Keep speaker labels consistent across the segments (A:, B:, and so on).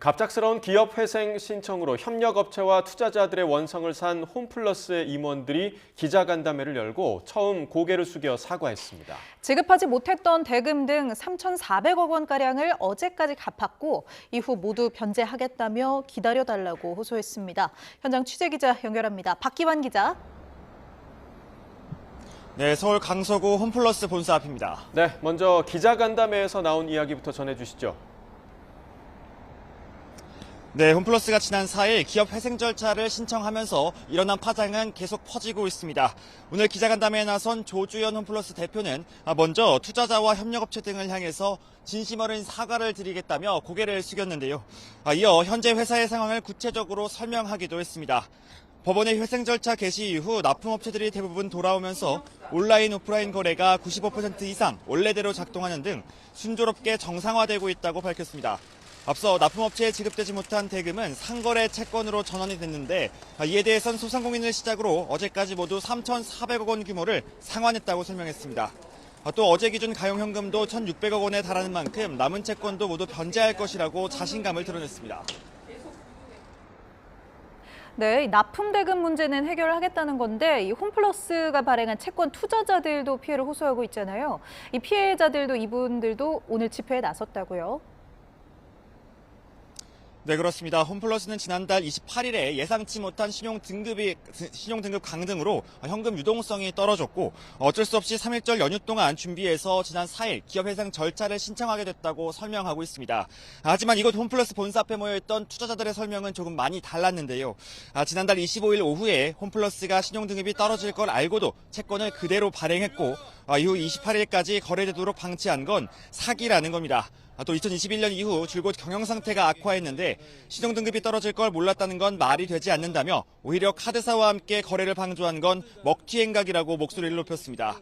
A: 갑작스러운 기업 회생 신청으로 협력업체와 투자자들의 원성을 산 홈플러스의 임원들이 기자간담회를 열고 처음 고개를 숙여 사과했습니다.
B: 지급하지 못했던 대금 등 3,400억 원가량을 어제까지 갚았고 이후 모두 변제하겠다며 기다려달라고 호소했습니다. 현장 취재기자 연결합니다. 박기환 기자.
C: 네, 서울 강서구 홈플러스 본사 앞입니다.
A: 네, 먼저 기자간담회에서 나온 이야기부터 전해주시죠.
C: 네, 홈플러스가 지난 4일 기업 회생 절차를 신청하면서 일어난 파장은 계속 퍼지고 있습니다. 오늘 기자간담회에 나선 조주현 홈플러스 대표는 먼저 투자자와 협력업체 등을 향해서 진심 어린 사과를 드리겠다며 고개를 숙였는데요. 이어 현재 회사의 상황을 구체적으로 설명하기도 했습니다. 법원의 회생 절차 개시 이후 납품업체들이 대부분 돌아오면서 온라인, 오프라인 거래가 95% 이상 원래대로 작동하는 등 순조롭게 정상화되고 있다고 밝혔습니다. 앞서 납품업체에 지급되지 못한 대금은 상거래 채권으로 전환이 됐는데 이에 대해선 소상공인을 시작으로 어제까지 모두 3,400억 원 규모를 상환했다고 설명했습니다. 또 어제 기준 가용현금도 1,600억 원에 달하는 만큼 남은 채권도 모두 변제할 것이라고 자신감을 드러냈습니다.
B: 네, 납품 대금 문제는 해결하겠다는 건데 이 홈플러스가 발행한 채권 투자자들도 피해를 호소하고 있잖아요. 이 피해자들도 이분들도 오늘 집회에 나섰다고요.
C: 네, 그렇습니다. 홈플러스는 지난달 28일에 예상치 못한 신용등급 강등으로 현금 유동성이 떨어졌고 어쩔 수 없이 3일절 연휴 동안 준비해서 지난 4일 기업 회생 절차를 신청하게 됐다고 설명하고 있습니다. 하지만 이곳 홈플러스 본사 앞에 모여있던 투자자들의 설명은 조금 많이 달랐는데요. 지난달 25일 오후에 홈플러스가 신용등급이 떨어질 걸 알고도 채권을 그대로 발행했고 이후 28일까지 거래되도록 방치한 건 사기라는 겁니다. 또 2021년 이후 줄곧 경영 상태가 악화했는데 신용등급이 떨어질 걸 몰랐다는 건 말이 되지 않는다며 오히려 카드사와 함께 거래를 방조한 건 먹튀 행각이라고 목소리를 높였습니다.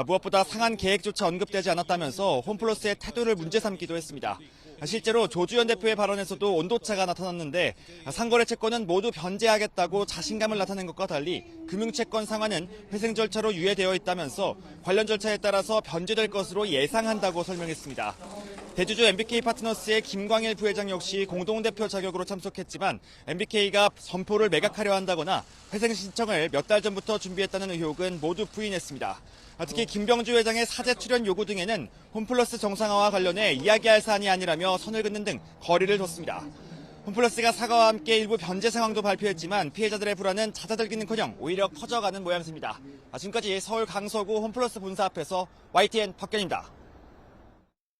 C: 무엇보다 상한 계획조차 언급되지 않았다면서 홈플러스의 태도를 문제 삼기도 했습니다. 실제로 조주현 대표의 발언에서도 온도차가 나타났는데 상거래 채권은 모두 변제하겠다고 자신감을 나타낸 것과 달리 금융채권 상환은 회생 절차로 유예되어 있다면서 관련 절차에 따라서 변제될 것으로 예상한다고 설명했습니다. 대주주 MBK 파트너스의 김광일 부회장 역시 공동대표 자격으로 참석했지만 MBK가 선포를 매각하려 한다거나 회생 신청을 몇 달 전부터 준비했다는 의혹은 모두 부인했습니다. 특히 김병주 회장의 사제 출연 요구 등에는 홈플러스 정상화와 관련해 이야기할 사안이 아니라며 선을 긋는 등 거리를 뒀습니다. 홈플러스가 사과와 함께 일부 변제 상황도 발표했지만 피해자들의 불안은 잦아들기는커녕 오히려 커져가는 모양새입니다. 지금까지 서울 강서구 홈플러스 본사 앞에서 YTN 박견입니다.